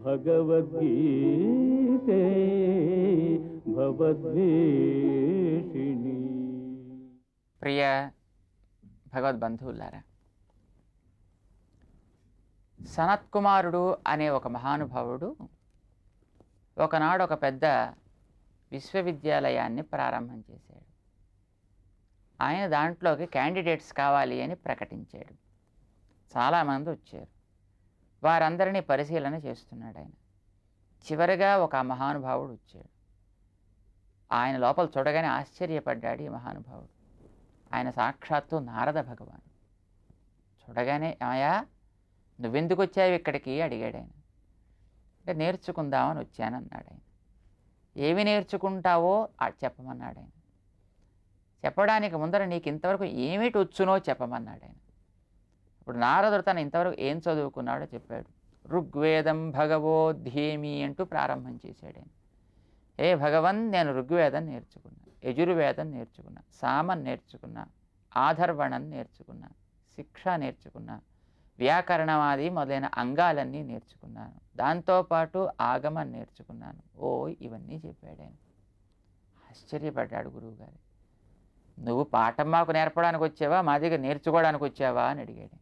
భగవద్గీతే భవద్వేషిణి. ప్రియ భగవద్బంధువులారా, సనత్కుమారుడు అనే ఒక మహానుభావుడు ఒకనాడు ఒక పెద్ద విశ్వవిద్యాలయాన్ని ప్రారంభం చేశాడు. ఆయన దాంట్లోకి క్యాండిడేట్స్ కావాలి అని ప్రకటించాడు. చాలామంది వచ్చారు. వారందరినీ పరిశీలన చేస్తున్నాడు ఆయన. చివరిగా ఒక మహానుభావుడు వచ్చాడు. ఆయన లోపల చూడగానే ఆశ్చర్యపడ్డాడు ఈ మహానుభావుడు. ఆయన సాక్షాత్తు నారద భగవాన్. చూడగానే ఆయా నువ్వెందుకు వచ్చావు ఇక్కడికి అడిగాడు ఆయన. అంటే నేర్చుకుందామని వచ్చానన్నాడు ఆయన. ఏమి నేర్చుకుంటావో చెప్పమన్నాడు ఆయన. చెప్పడానికి ముందర నీకు ఇంతవరకు ఏమిటి వచ్చునో చెప్పమన్నాడు ఆయన. ఇప్పుడు నారదుడు తను ఇంతవరకు ఏం చదువుకున్నాడో చెప్పాడు. ఋగ్వేదం భగవోధ్యేమి అంటూ ప్రారంభం చేశాడు ఆయన. ఏ భగవన్, నేను ఋగ్వేదం నేర్చుకున్నా, యజుర్వేదం నేర్చుకున్నా, సామం నేర్చుకున్నా, ఆధర్వణం నేర్చుకున్నా, శిక్ష నేర్చుకున్నా, వ్యాకరణవాది మొదలైన అంగాలన్నీ నేర్చుకున్నాను, దాంతోపాటు ఆగమం నేర్చుకున్నాను. ఓ ఇవన్నీ చెప్పాడు ఆయన. ఆశ్చర్యపడ్డాడు గురువుగారు. నువ్వు పాఠం మాకు నేర్పడానికి వచ్చావా, మా దగ్గర నేర్చుకోవడానికి వచ్చావా అని అడిగాడు.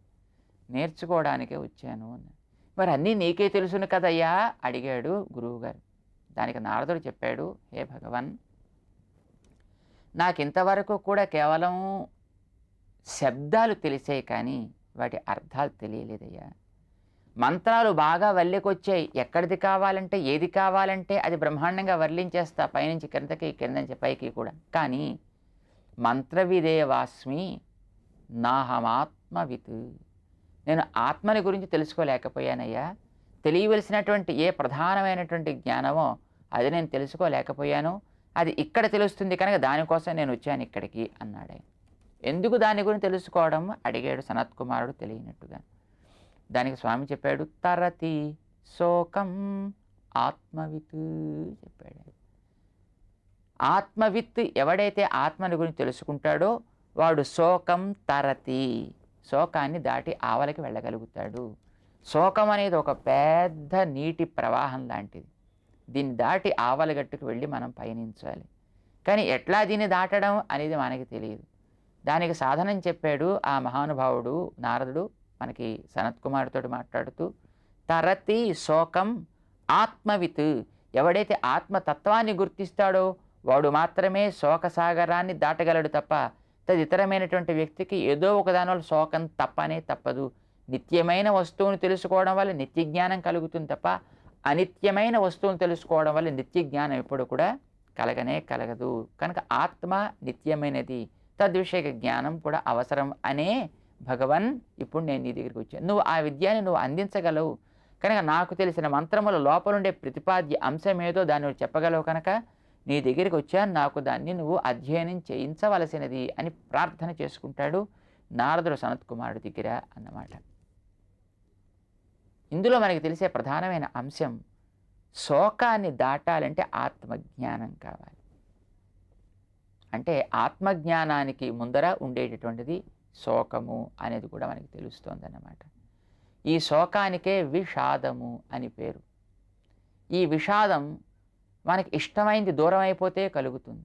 నేర్చుకోవడానికే వచ్చాను అన్నాడు. మరి అన్నీ నీకే తెలుసును కదయ్యా అడిగాడు గురువుగారు. దానికి నారదుడు చెప్పాడు, హే భగవన్, నాకు ఇంతవరకు కూడా కేవలం శబ్దాలు తెలిసాయి కానీ వాటి అర్థాలు తెలియలేదయ్యా. మంత్రాలు బాగా వల్లెకొచ్చాయి. ఎక్కడిది కావాలంటే ఏది కావాలంటే అది బ్రహ్మాండంగా వర్లించేస్తా, పైనుంచి కిందకి, కింద నుంచి పైకి కూడా. కానీ మంత్రవిదేవాస్మి నాహమాత్మవిత్, నేను ఆత్మని గురించి తెలుసుకోలేకపోయానయ్యా. తెలియవలసినటువంటి ఏ ప్రధానమైనటువంటి జ్ఞానమో అది నేను తెలుసుకోలేకపోయాను. అది ఇక్కడ తెలుస్తుంది కనుక దానికోసం నేను వచ్చాను ఇక్కడికి అన్నాడు ఆయన. ఎందుకు దాని గురించి తెలుసుకోవడం అడిగాడు సనత్కుమారుడు తెలియనట్టుగా. దానికి స్వామి చెప్పాడు, తరతి శోకం ఆత్మవిత్ చెప్పాడు. ఆత్మవిత్ ఎవడైతే ఆత్మని గురించి తెలుసుకుంటాడో వాడు శోకం తరతి, శోకాన్ని దాటి ఆవలికి వెళ్ళగలుగుతాడు. శోకం అనేది ఒక పెద్ద నీటి ప్రవాహం లాంటిది. దీన్ని దాటి ఆవలగట్టుకు వెళ్ళి మనం పయనించాలి. కానీ ఎట్లా దీన్ని దాటడం అనేది మనకి తెలియదు. దానికి సాధనం చెప్పాడు ఆ మహానుభావుడు నారదుడు మనకి సనత్కుమారుడితో మాట్లాడుతూ. తరతి శోకం ఆత్మవిత్, ఎవడైతే ఆత్మతత్వాన్ని గుర్తిస్తాడో వాడు మాత్రమే శోకసాగరాన్ని దాటగలడు తప్ప తదితరమైనటువంటి వ్యక్తికి ఏదో ఒకదానివల్ల శోకం తప్పనే తప్పదు. నిత్యమైన వస్తువును తెలుసుకోవడం వల్ల నిత్య జ్ఞానం కలుగుతుంది తప్ప అనిత్యమైన వస్తువును తెలుసుకోవడం వల్ల నిత్య జ్ఞానం ఎప్పుడు కూడా కలగనే కలగదు. కనుక ఆత్మ నిత్యమైనది, తద్విషయ జ్ఞానం కూడా అవసరం అనే భగవన్ ఇప్పుడు నేను నీ దగ్గరికి వచ్చాను. నువ్వు ఆ విద్యని నువ్వు అందించగలవు కనుక, నాకు తెలిసిన మంత్రముల లోపలుండే ప్రతిపాద్య అంశం ఏదో దాన్ని చెప్పగలవు కనుక నీ దగ్గరికి వచ్చాను, నాకు దాన్ని నువ్వు అధ్యయనం చేయించవలసినది అని ప్రార్థన చేసుకుంటాడు నారదుడు సనత్కుమారుడి దగ్గర అన్నమాట. ఇందులో మనకి తెలిసే ప్రధానమైన అంశం, శోకాన్ని దాటాలంటే ఆత్మజ్ఞానం కావాలి. అంటే ఆత్మజ్ఞానానికి ముందర ఉండేటటువంటిది శోకము అనేది కూడా మనకి తెలుస్తోంది అన్నమాట. ఈ శోకానికే విషాదము అని పేరు. ఈ విషాదం మనకి ఇష్టమైంది దూరం అయిపోతే కలుగుతుంది,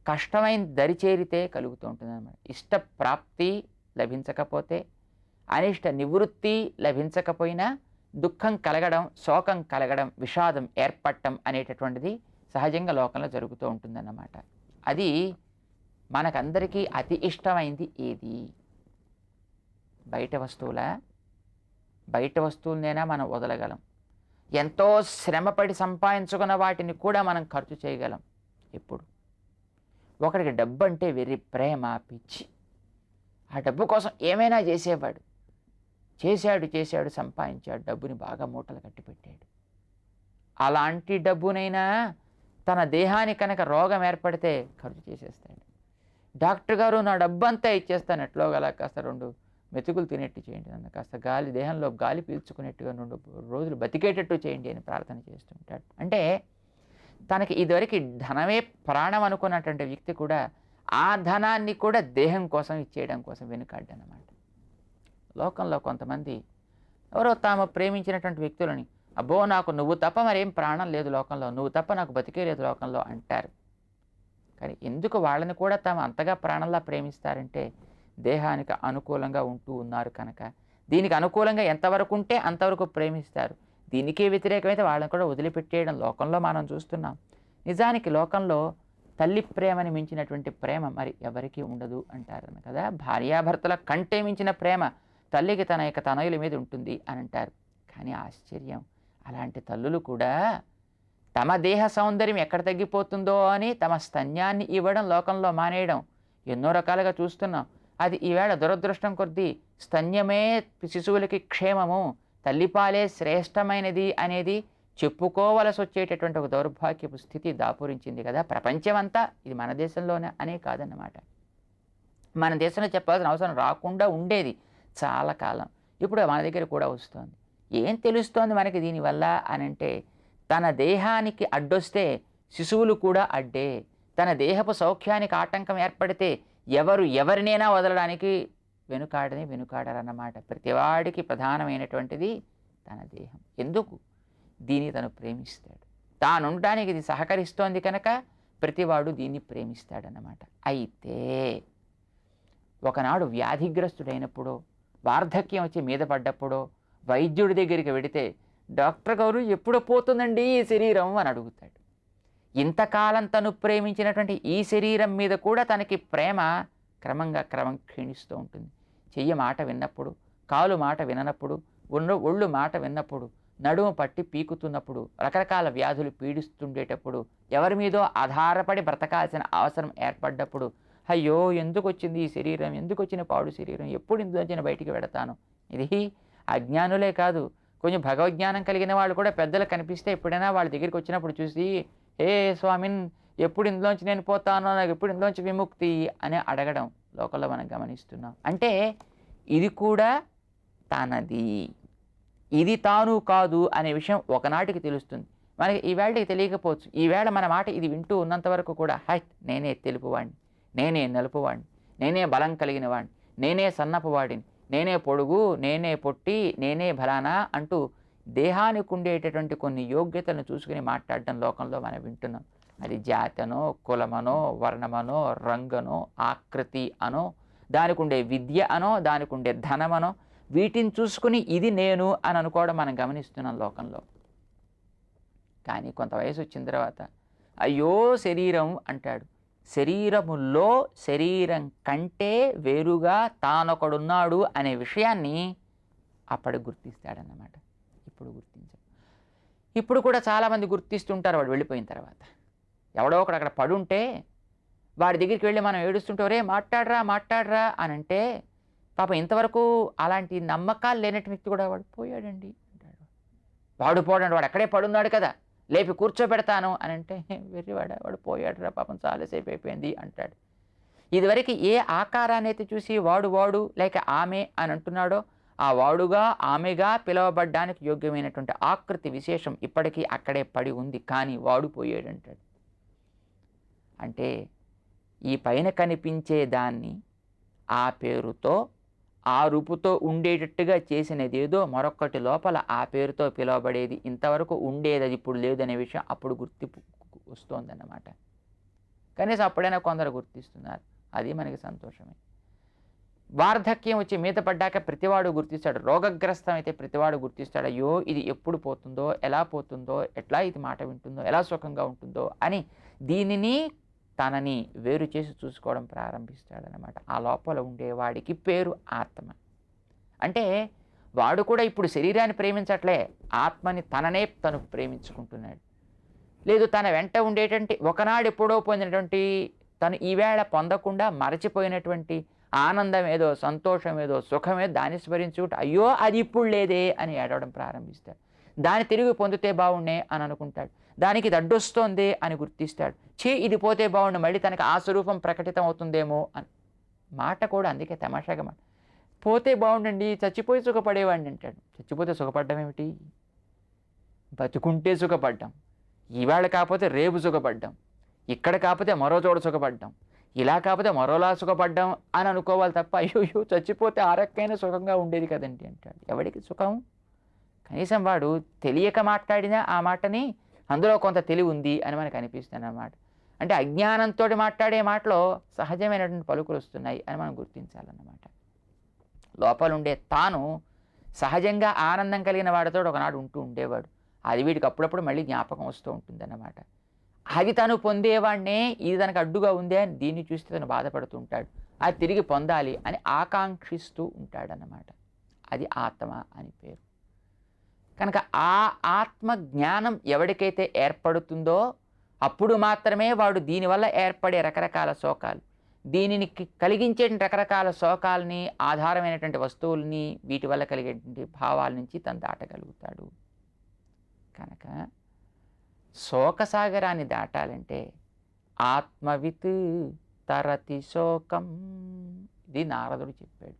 కష్టమైంది దరిచేరితే కలుగుతూ ఉంటుంది అన్నమాట. ఇష్ట ప్రాప్తి లభించకపోతే, అనిష్ట నివృత్తి లభించకపోయినా దుఃఖం కలగడం, శోకం కలగడం, విషాదం ఏర్పడటం అనేటటువంటిది సహజంగా లోకంలో జరుగుతూ ఉంటుందన్నమాట. అది మనకందరికీ అతి ఇష్టమైంది ఏది? బయట వస్తువులా? బయట వస్తువులనైనా మనం వదలగలం. ఎంతో శ్రమపడి సంపాదించుకున్న వాటిని కూడా మనం ఖర్చు చేయగలం. ఎప్పుడు ఒకడికి డబ్బు అంటే వెర్రి ప్రేమ, పిచ్చి. ఆ డబ్బు కోసం ఏమైనా చేసేవాడు. చేశాడు, సంపాదించాడు, డబ్బుని బాగా మూటలు కట్టిపెట్టాడు. అలాంటి డబ్బునైనా తన దేహానికి కనుక రోగం ఏర్పడితే ఖర్చు చేసేస్తాడు. డాక్టర్ గారు నా డబ్బు అంతా ఇచ్చేస్తాను, ఎట్లోగలా కాస్త 2 మెతుకులు తినేట్టు చేయండి, నన్ను కాస్త గాలి దేహంలో గాలి పీల్చుకునేట్టుగా 2 రోజులు బతికేటట్టు చేయండి అని ప్రార్థన చేస్తుంటాడు. అంటే తనకి ఇదివరకు ధనమే ప్రాణం అనుకున్నటువంటి వ్యక్తి కూడా ఆ ధనాన్ని కూడా దేహం కోసం ఇచ్చేయడం కోసం వెనుకాడ్డనమాట. లోకంలో కొంతమంది ఎవరో తాము ప్రేమించినటువంటి వ్యక్తులని అబ్బో నాకు నువ్వు తప్ప మరేం ప్రాణం లేదు లోకంలో, నువ్వు తప్ప నాకు బతికే లేదు లోకంలో అంటారు. కానీ ఎందుకు వాళ్ళని కూడా తాము అంతగా ప్రాణంలా ప్రేమిస్తారంటే దేహానికి అనుకూలంగా ఉంటూ ఉన్నారు కనుక. దీనికి అనుకూలంగా ఎంతవరకు ఉంటే అంతవరకు ప్రేమిస్తారు. దీనికే వ్యతిరేకమైతే వాళ్ళని కూడా వదిలిపెట్టేయడం లోకంలో మనం చూస్తున్నాం. నిజానికి లోకంలో తల్లి ప్రేమని మించినటువంటి ప్రేమ మరి ఎవరికీ ఉండదు అంటారు కదా. భార్యాభర్తల కంటే మించిన ప్రేమ తల్లికి తన యొక్క తనయుల మీద ఉంటుంది అని అంటారు. కానీ ఆశ్చర్యం, అలాంటి తల్లులు కూడా తమ దేహ సౌందర్యం ఎక్కడ తగ్గిపోతుందో అని తమ స్తన్యాన్ని ఇవ్వడం లోకంలో మానేయడం ఎన్నో రకాలుగా చూస్తున్నాం. అది ఈవేళ దురదృష్టం కొద్దీ స్తన్యమే శిశువులకి క్షేమము, తల్లిపాలే శ్రేష్టమైనది అనేది చెప్పుకోవలసి వచ్చేటటువంటి ఒక దౌర్భాగ్యపు స్థితి దాపురించింది కదా ప్రపంచమంతా. ఇది మన దేశంలోనే అనే కాదన్నమాట. మన దేశంలో చెప్పాల్సిన అవసరం రాకుండా ఉండేది చాలా కాలం, ఇప్పుడు మన దగ్గర కూడా వస్తుంది. ఏం తెలుస్తోంది మనకి దీనివల్ల అని అంటే, తన దేహానికి అడ్డొస్తే శిశువులు కూడా అడ్డే. తన దేహపు సౌఖ్యానికి ఆటంకం ఏర్పడితే ఎవరు ఎవరినైనా వదలడానికి వెనుకాడరన్నమాట. ప్రతివాడికి ప్రధానమైనటువంటిది తన దేహం. ఎందుకు? దీన్ని తను ప్రేమిస్తాడు. తానుండడానికి ఇది సహకరిస్తోంది కనుక ప్రతివాడు దీన్ని ప్రేమిస్తాడన్నమాట. అయితే ఒకనాడు వ్యాధిగ్రస్తుడైనప్పుడు, వార్ధక్యం వచ్చి మీద పడ్డప్పుడు వైద్యుడి దగ్గరికి వెడితే డాక్టర్ గారు ఎప్పుడు పోతుందండి ఈ శరీరం అని అడుగుతాడు. ఇంతకాలం తను ప్రేమించినటువంటి ఈ శరీరం మీద కూడా తనకి ప్రేమ క్రమం క్షీణిస్తూ ఉంటుంది. చెయ్యి మాట విన్నప్పుడు, కాలు మాట విననప్పుడు, ఒళ్ళు మాట విన్నప్పుడు, నడుము పట్టి పీకుతున్నప్పుడు, రకరకాల వ్యాధులు పీడిస్తుండేటప్పుడు, ఎవరి మీదో ఆధారపడి బ్రతకాల్సిన అవసరం ఏర్పడ్డప్పుడు, అయ్యో ఎందుకు వచ్చింది ఈ శరీరం, ఎందుకు వచ్చిన పాడు శరీరం, ఎప్పుడు ఇందులోంచి బయటికి వెడతాను. ఇది అజ్ఞానులే కాదు, కొంచెం భగవజ్ఞానం కలిగిన వాళ్ళు కూడా పెద్దలు కనిపిస్తే ఎప్పుడైనా వాళ్ళ దగ్గరికి వచ్చినప్పుడు చూసి, ఏ స్వామిన్ ఎప్పుడు ఇందులోంచి నేను పోతానో, నాకు ఎప్పుడు ఇందులోంచి విముక్తి అని అడగడం లోకంలో మనం గమనిస్తున్నాం. అంటే ఇది కూడా తనది, ఇది తాను కాదు అనే విషయం ఒకనాటికి తెలుస్తుంది. మనకి ఈవేళకి తెలియకపోవచ్చు. ఈవేళ మన మాట ఇది వింటూ ఉన్నంత వరకు కూడా నేనే తెలుపువాడిని, నేనే నలుపువాడిని, నేనే బలం కలిగిన వాడిని, నేనే సన్నపువాడిని, నేనే పొడుగు, నేనే పొట్టి, నేనే బలానా అంటూ దేహానికి ఉండేటటువంటి కొన్ని యోగ్యతలను చూసుకుని మాట్లాడడం లోకంలో మనం వింటున్నాం. అది జాతనో, కులమనో, వర్ణమనో, రంగనో, ఆకృతి అనో, దానికి ఉండే విద్య అనో, దానికి ఉండే ధనమనో, వీటిని చూసుకుని ఇది నేను అని అనుకోవడం మనం గమనిస్తున్నాం లోకంలో. కానీ కొంత వయసు వచ్చిన తర్వాత అయ్యో శరీరం అంటాడు. శరీరములో శరీరం కంటే వేరుగా తానొకడున్నాడు అనే విషయాన్ని అప్పటికి గుర్తిస్తాడన్నమాట. ఇప్పుడు గుర్తించాడు. ఇప్పుడు కూడా చాలామంది గుర్తిస్తుంటారు వాడు వెళ్ళిపోయిన తర్వాత. ఎవడో ఒకడు అక్కడ పడుంటే వాడి దగ్గరికి వెళ్ళి మనం ఏడుస్తుంటే ఒరే మాట్లాడరా అని అంటే, పాపం ఇంతవరకు అలాంటి నమ్మకాలు లేనట్టు వ్యక్తి కూడా వాడు పోయాడండి అంటాడు. వాడు పోడండి, వాడు అక్కడే పడున్నాడు కదా, లేపి కూర్చోబెడతాను అని అంటే వాడు పోయాడురా పాపం చాలాసేపు అయిపోయింది అంటాడు. ఇదివరకు ఏ ఆకారాన్ని అయితే చూసి వాడు లేక ఆమె అని అంటున్నాడో ఆ వాడుగా ఆమెగా పిలవబడ్డానికి యోగ్యమైనటువంటి ఆకృతి విశేషం ఇప్పటికీ అక్కడే పడి ఉంది, కానీ వాడు పోయాడంటాడు. అంటే ఈ పైన కనిపించే దాన్ని ఆ పేరుతో ఆ రూపుతో ఉండేటట్టుగా చేసినదేదో మరొక్కటి లోపల ఆ పేరుతో పిలువబడేది ఇంతవరకు ఉండేది, అది ఇప్పుడు లేదనే విషయం అప్పుడు గుర్తింపు వస్తోందన్నమాట. కనీసం అప్పుడైనా కొందరు గుర్తిస్తున్నారు, అది మనకి సంతోషమే. వార్ధక్యం వచ్చి మీద పడ్డాక ప్రతివాడు గుర్తిస్తాడు. రోగగ్రస్తం అయితే ప్రతివాడు గుర్తిస్తాడు, అయ్యో ఇది ఎప్పుడు పోతుందో, ఎలా పోతుందో, ఎట్లా ఇది మాట వింటుందో, ఎలా సుఖంగా ఉంటుందో అని దీనిని తనని వేరు చేసి చూసుకోవడం ప్రారంభిస్తాడనమాట. ఆ లోపల ఉండేవాడికి పేరు ఆత్మ. అంటే వాడు కూడా ఇప్పుడు శరీరాన్ని ప్రేమించట్లే, ఆత్మని తననే తను ప్రేమించుకుంటున్నాడు. లేదు తన వెంట ఉండేటువంటి ఒకనాడు ఎప్పుడో పొందినటువంటి తను ఈవేళ పొందకుండా మరచిపోయినటువంటి ఆనందం ఏదో, సంతోషం ఏదో, సుఖమేదో దాన్ని స్మరించుకుంటూ అయ్యో అది ఇప్పుడు లేదే అని ఏడవడం ప్రారంభిస్తాడు. దాన్ని తిరిగి పొందితే బాగుండే అని అనుకుంటాడు. దానికి ఇది అడ్డొస్తోంది అని గుర్తిస్తాడు. ఇది పోతే బాగుండు, మళ్ళీ తనకి ఆ స్వరూపం ప్రకటితం అవుతుందేమో అని. మాట కూడా అందుకే తమాషాగా మాట, పోతే బాగుండండి, చచ్చిపోయి సుఖపడేవాడిని అంటాడు. చచ్చిపోతే సుఖపడ్డం ఏమిటి? బతుకుంటే సుఖపడ్డాం, ఈవేళ కాకపోతే రేపు సుఖపడ్డాం, ఇక్కడ కాకపోతే మరో చోట సుఖపడ్డాం, ఇలా కాకపోతే మరోలా సుఖపడ్డాం అని అనుకోవాలి తప్ప అయ్యో చచ్చిపోతే ఆ రకమైన సుఖంగా ఉండేది కదండి అంటాడు. ఎవడికి సుఖం? కనీసం వాడు తెలియక మాట్లాడినా ఆ మాటని అందులో కొంత తెలివి ఉంది అని మనకు అనిపిస్తుంది అన్నమాట. అంటే అజ్ఞానంతో మాట్లాడే మాటలో సహజమైనటువంటి పలుకులు వస్తున్నాయి అని మనం గుర్తించాలన్నమాట. లోపల ఉండే తాను సహజంగా ఆనందం కలిగిన వాడితో ఒకనాడు ఉంటూ ఉండేవాడు. అది వీడికి అప్పుడప్పుడు మళ్ళీ జ్ఞాపకం వస్తూ ఉంటుందన్నమాట. అది తను పొందేవాడినే ఇది తనకు అడ్డుగా ఉందే అని దీన్ని చూస్తే తను బాధపడుతూ ఉంటాడు. అది తిరిగి పొందాలి అని ఆకాంక్షిస్తూ ఉంటాడన్నమాట. అది ఆత్మ అని పేరు. కనుక ఆ ఆత్మ జ్ఞానం ఎవరికైతే ఏర్పడుతుందో అప్పుడు మాత్రమే వాడు దీనివల్ల ఏర్పడే రకరకాల శోకాలు, దీనిని కలిగించే రకరకాల శోకాలని, ఆధారమైనటువంటి వస్తువుల్ని, వీటి వల్ల కలిగేటువంటి భావాల నుంచి తను దాటగలుగుతాడు. కనుక శోకసాగరాన్ని దాటాలంటే ఆత్మవిత్ తరతి శోకం, ఇది నారదుడు చెప్పాడు.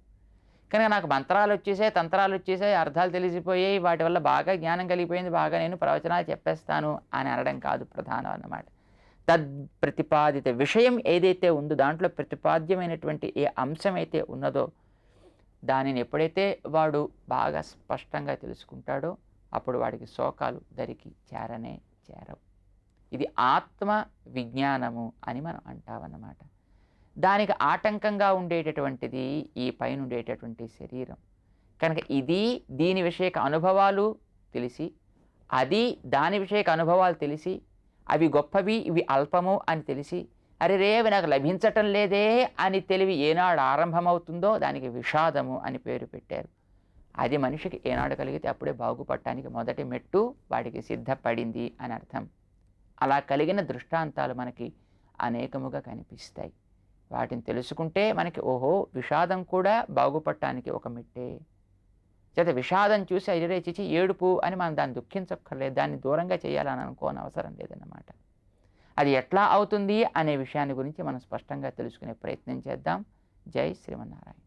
కనుక నాకు మంత్రాలు వచ్చేసాయి, తంత్రాలు వచ్చేసాయి, అర్థాలు తెలిసిపోయాయి, వాటి వల్ల బాగా జ్ఞానం కలిగిపోయింది, బాగా నేను ప్రవచనాలు చెప్పేస్తాను అని అనడం కాదు ప్రధానం అన్నమాట. తద్ప్రతిపాదిత విషయం ఏదైతే ఉందో, దాంట్లో ప్రతిపాద్యమైనటువంటి ఏ అంశం అయితే ఉన్నదో దానిని ఎప్పుడైతే వాడు బాగా స్పష్టంగా తెలుసుకుంటాడో అప్పుడు వాడికి శోకాలు దరికి చేరవు. ఇది ఆత్మ విజ్ఞానము అని మనం అంటామన్నమాట. దానికి ఆటంకంగా ఉండేటటువంటిది ఈ పైన ఉండేటటువంటి శరీరం. కనుక ఇది దీని విషయక అనుభవాలు తెలిసి, అది దాని విషయక అనుభవాలు తెలిసి, అవి గొప్పవి ఇవి అల్పము అని తెలిసి, అరే అవి నాకు లభించటం లేదే అని తెలివి ఏనాడు ఆరంభమవుతుందో దానికి విషాదము అని పేరు పెట్టారు. అది మనిషికి ఏనాడు కలిగితే అప్పుడే బాగుపడటానికి మొదటి మెట్టు వాడికి సిద్ధపడింది అని అర్థం. అలా కలిగిన దృష్టాంతాలు మనకి అనేకముగా కనిపిస్తాయి. వాటిని తెలుసుకుంటే మనకి ఓహో విషాదం కూడా బాగుపడటానికి ఒక మెట్టే. చేత విషాదం చూసి అయ్యరే చిచి ఏడుపు అని మనం దాన్ని దుఃఖించక్కర్లేదు, దాన్ని దూరంగా చేయాలని అనుకోని అవసరం లేదన్నమాట. అది ఎట్లా అవుతుంది అనే విషయాన్ని గురించి మనం స్పష్టంగా తెలుసుకునే ప్రయత్నం చేద్దాం. జై శ్రీమన్నారాయణ.